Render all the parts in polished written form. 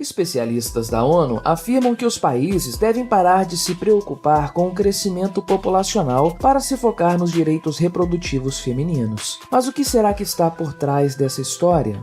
Especialistas da ONU afirmam que os países devem parar de se preocupar com o crescimento populacional para se focar nos direitos reprodutivos femininos. Mas o que será que está por trás dessa história?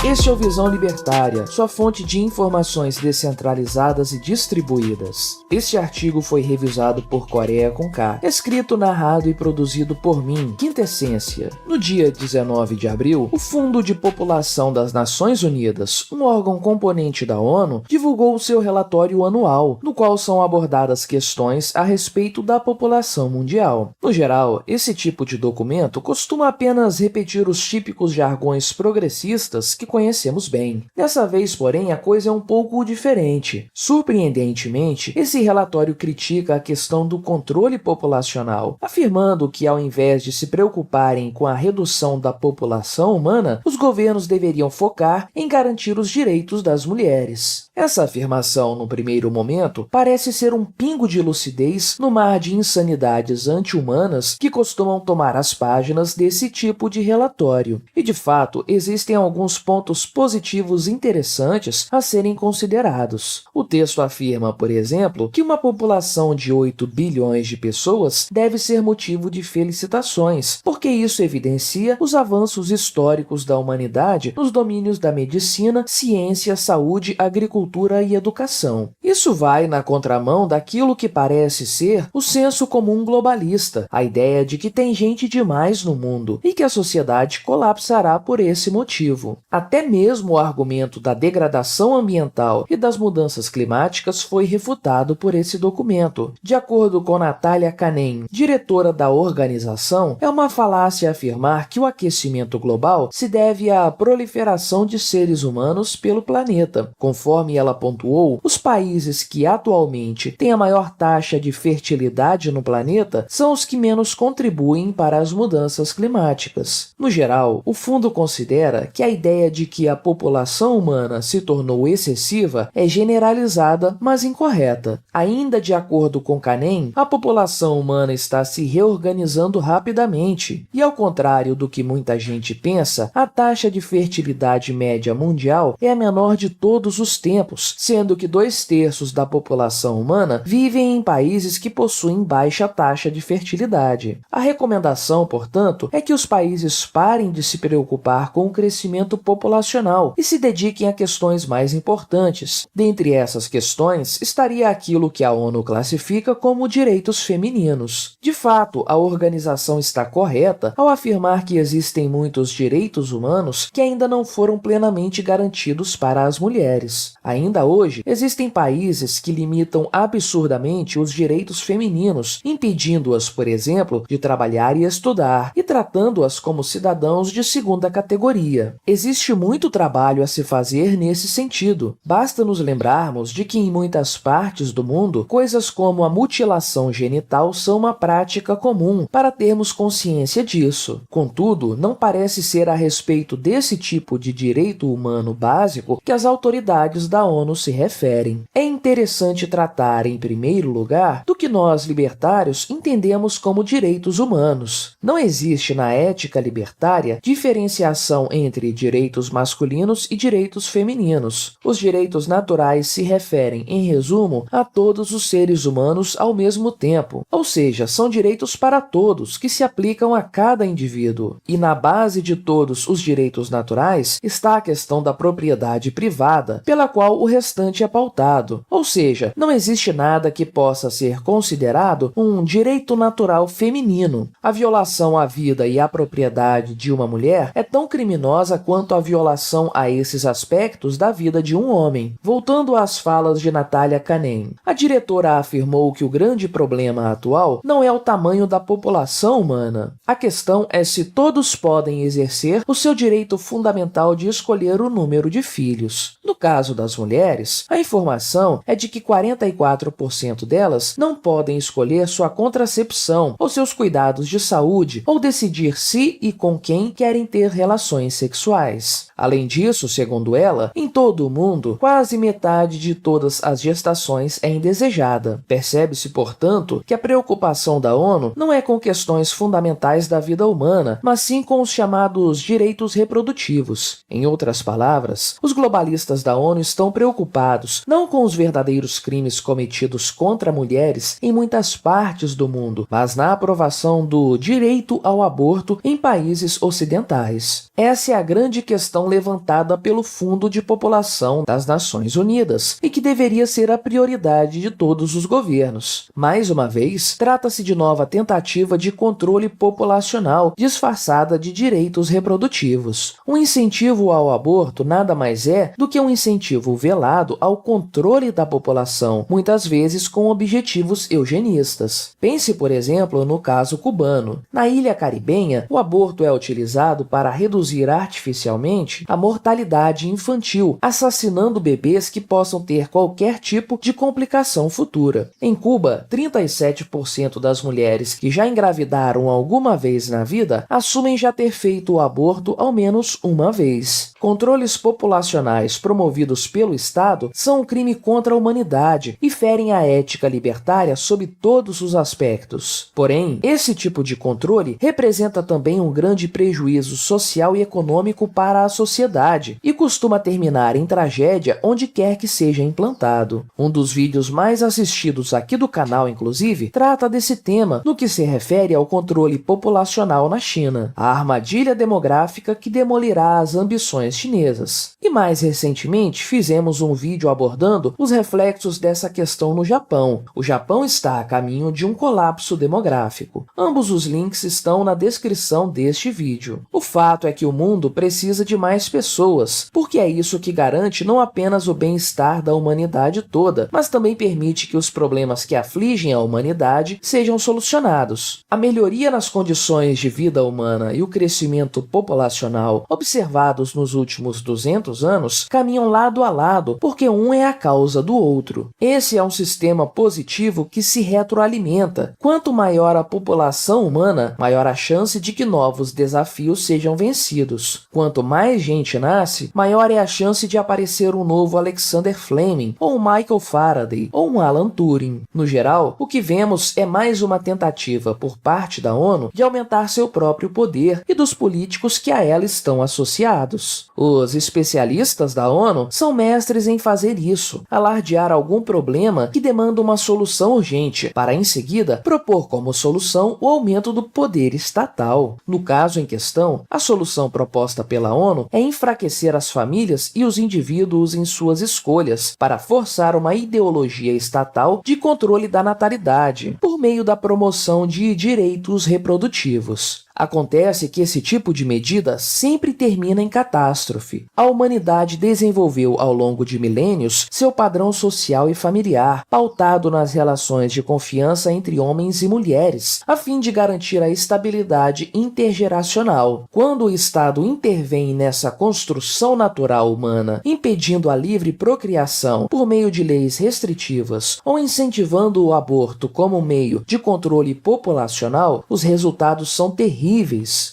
Este é o Visão Libertária, sua fonte de informações descentralizadas e distribuídas. Este artigo foi revisado por Coreia com K, escrito, narrado e produzido por mim, Quintessência. No dia 19 de abril, o Fundo de População das Nações Unidas, um órgão componente da ONU, divulgou o seu relatório anual, no qual são abordadas questões a respeito da população mundial. No geral, esse tipo de documento costuma apenas repetir os típicos jargões progressistas que conhecemos bem. Dessa vez, porém, a coisa é um pouco diferente. Surpreendentemente, esse relatório critica a questão do controle populacional, afirmando que, ao invés de se preocuparem com a redução da população humana, os governos deveriam focar em garantir os direitos das mulheres. Essa afirmação, no primeiro momento, parece ser um pingo de lucidez no mar de insanidades anti-humanas que costumam tomar as páginas desse tipo de relatório. E, de fato, existem alguns pontos positivos interessantes a serem considerados. O texto afirma, por exemplo, que uma população de 8 bilhões de pessoas deve ser motivo de felicitações, porque isso evidencia os avanços históricos da humanidade nos domínios da medicina, ciência, saúde, agricultura e educação. Isso vai na contramão daquilo que parece ser o senso comum globalista, a ideia de que tem gente demais no mundo e que a sociedade colapsará por esse motivo. Até mesmo o argumento da degradação ambiental e das mudanças climáticas foi refutado por esse documento. De acordo com Natália Kanem, diretora da organização, é uma falácia afirmar que o aquecimento global se deve à proliferação de seres humanos pelo planeta. Conforme ela pontuou, os países que atualmente têm a maior taxa de fertilidade no planeta são os que menos contribuem para as mudanças climáticas. No geral, o fundo considera que a ideia de que a população humana se tornou excessiva é generalizada, mas incorreta. Ainda de acordo com Kanem, a população humana está se reorganizando rapidamente e, ao contrário do que muita gente pensa, a taxa de fertilidade média mundial é a menor de todos os tempos, sendo que 2/3 da população humana vivem em países que possuem baixa taxa de fertilidade. A recomendação, portanto, é que os países parem de se preocupar com o crescimento populacional e se dediquem a questões mais importantes. Dentre essas questões, estaria aquilo que a ONU classifica como direitos femininos. De fato, a organização está correta ao afirmar que existem muitos direitos humanos que ainda não foram plenamente garantidos para as mulheres. Ainda hoje, existem países que limitam absurdamente os direitos femininos, impedindo-as, por exemplo, de trabalhar e estudar, e tratando-as como cidadãos de segunda categoria. Existe muito trabalho a se fazer nesse sentido. Basta nos lembrarmos de que em muitas partes do mundo, coisas como a mutilação genital são uma prática comum para termos consciência disso. Contudo, não parece ser a respeito desse tipo de direito humano básico que as autoridades da ONU se referem. É interessante tratar, em primeiro lugar, do que nós, libertários, entendemos como direitos humanos. Não existe na ética libertária diferenciação entre direitos masculinos e direitos femininos. Os direitos naturais se referem, em resumo, a todos os seres humanos ao mesmo tempo, ou seja, são direitos para todos que se aplicam a cada indivíduo. E na base de todos os direitos naturais está a questão da propriedade privada, pela qual o restante é pautado, ou seja, não existe nada que possa ser considerado um direito natural feminino. A violação à vida e à propriedade de uma mulher é tão criminosa quanto a violação a esses aspectos da vida de um homem. Voltando às falas de Natália Kanem, a diretora afirmou que o grande problema atual não é o tamanho da população humana. A questão é se todos podem exercer o seu direito fundamental de escolher o número de filhos. No caso das mulheres, a informação é de que 44% delas não podem escolher sua contracepção ou seus cuidados de saúde ou decidir se e com quem querem ter relações sexuais. Além disso, segundo ela, em todo o mundo, quase metade de todas as gestações é indesejada. Percebe-se, portanto, que a preocupação da ONU não é com questões fundamentais da vida humana, mas sim com os chamados direitos reprodutivos. Em outras palavras, os globalistas da ONU estão preocupados não com os verdadeiros crimes cometidos contra mulheres em muitas partes do mundo, mas na aprovação do direito ao aborto em países ocidentais. Essa é a grande questão levantada pelo Fundo de População das Nações Unidas e que deveria ser a prioridade de todos os governos. Mais uma vez, trata-se de nova tentativa de controle populacional disfarçada de direitos reprodutivos. Um incentivo ao aborto nada mais é do que um incentivo velado ao controle da população, muitas vezes com objetivos eugenistas. Pense, por exemplo, no caso cubano. Na ilha caribenha, o aborto é utilizado para reduzir artificialmente a mortalidade infantil, assassinando bebês que possam ter qualquer tipo de complicação futura. Em Cuba, 37% das mulheres que já engravidaram alguma vez na vida assumem já ter feito o aborto ao menos uma vez. Controles populacionais promovidos pelo Estado são um crime contra a humanidade e ferem a ética libertária sob todos os aspectos. Porém, esse tipo de controle representa também um grande prejuízo social e econômico para a sociedade e costuma terminar em tragédia onde quer que seja implantado. Um dos vídeos mais assistidos aqui do canal, inclusive, trata desse tema no que se refere ao controle populacional na China, a armadilha demográfica que demolirá as ambições chinesas. E mais recentemente, fizemos um vídeo abordando os reflexos dessa questão no Japão. O Japão está a caminho de um colapso demográfico. Ambos os links estão na descrição deste vídeo. O fato é que o mundo precisa de mais pessoas, porque é isso que garante não apenas o bem-estar da humanidade toda, mas também permite que os problemas que afligem a humanidade sejam solucionados. A melhoria nas condições de vida humana e o crescimento populacional observados nos últimos 200 anos caminham lado a lado, porque um é a causa do outro. Esse é um sistema positivo que se retroalimenta. Quanto maior a população humana, maior a chance de que novos desafios sejam vencidos. Quanto mais gente nasce, maior é a chance de aparecer um novo Alexander Fleming, ou um Michael Faraday, ou um Alan Turing. No geral, o que vemos é mais uma tentativa por parte da ONU de aumentar seu próprio poder e dos políticos que a ela estão associados. Os especialistas da ONU são mestres em fazer isso, alardear algum problema que demanda uma solução urgente, para em seguida propor como solução o aumento do poder estatal. No caso em questão, a solução proposta pela ONU é enfraquecer as famílias e os indivíduos em suas escolhas, para forçar uma ideologia estatal de controle da natalidade, por meio da promoção de direitos reprodutivos. Acontece que esse tipo de medida sempre termina em catástrofe. A humanidade desenvolveu ao longo de milênios seu padrão social e familiar, pautado nas relações de confiança entre homens e mulheres, a fim de garantir a estabilidade intergeracional. Quando o Estado intervém nessa construção natural humana, impedindo a livre procriação por meio de leis restritivas ou incentivando o aborto como meio de controle populacional, os resultados são terríveis.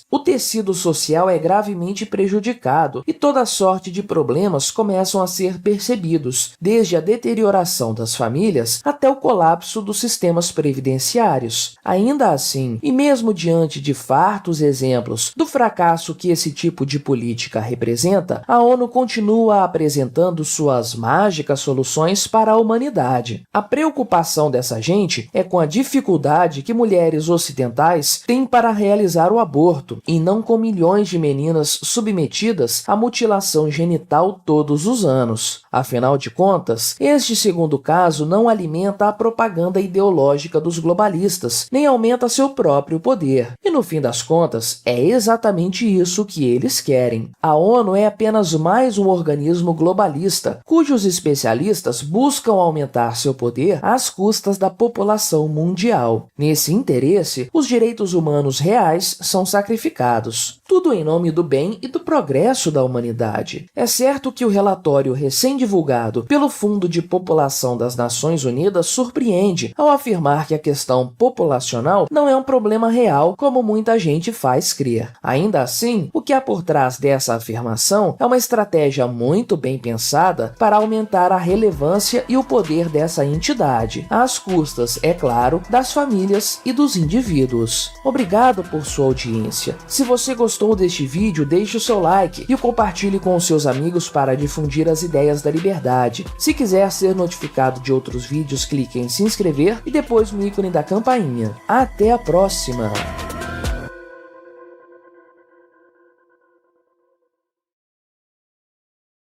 O tecido social é gravemente prejudicado e toda sorte de problemas começam a ser percebidos, desde a deterioração das famílias até o colapso dos sistemas previdenciários. Ainda assim, e mesmo diante de fartos exemplos do fracasso que esse tipo de política representa, a ONU continua apresentando suas mágicas soluções para a humanidade. A preocupação dessa gente é com a dificuldade que mulheres ocidentais têm para realizar o aborto, e não com milhões de meninas submetidas à mutilação genital todos os anos. Afinal de contas, este segundo caso não alimenta a propaganda ideológica dos globalistas, nem aumenta seu próprio poder. E no fim das contas, é exatamente isso que eles querem. A ONU é apenas mais um organismo globalista, cujos especialistas buscam aumentar seu poder às custas da população mundial. Nesse interesse, os direitos humanos reais são sacrificados. tudo em nome do bem e do progresso da humanidade. É certo que o relatório recém-divulgado pelo Fundo de População das Nações Unidas surpreende ao afirmar que a questão populacional não é um problema real, como muita gente faz crer. Ainda assim, o que há por trás dessa afirmação é uma estratégia muito bem pensada para aumentar a relevância e o poder dessa entidade, às custas, é claro, das famílias e dos indivíduos. Obrigado por sua audiência. Se você gostou deste vídeo, deixe o seu like e o compartilhe com os seus amigos para difundir as ideias da liberdade. Se quiser ser notificado de outros vídeos, clique em se inscrever e depois no ícone da campainha. Até a próxima!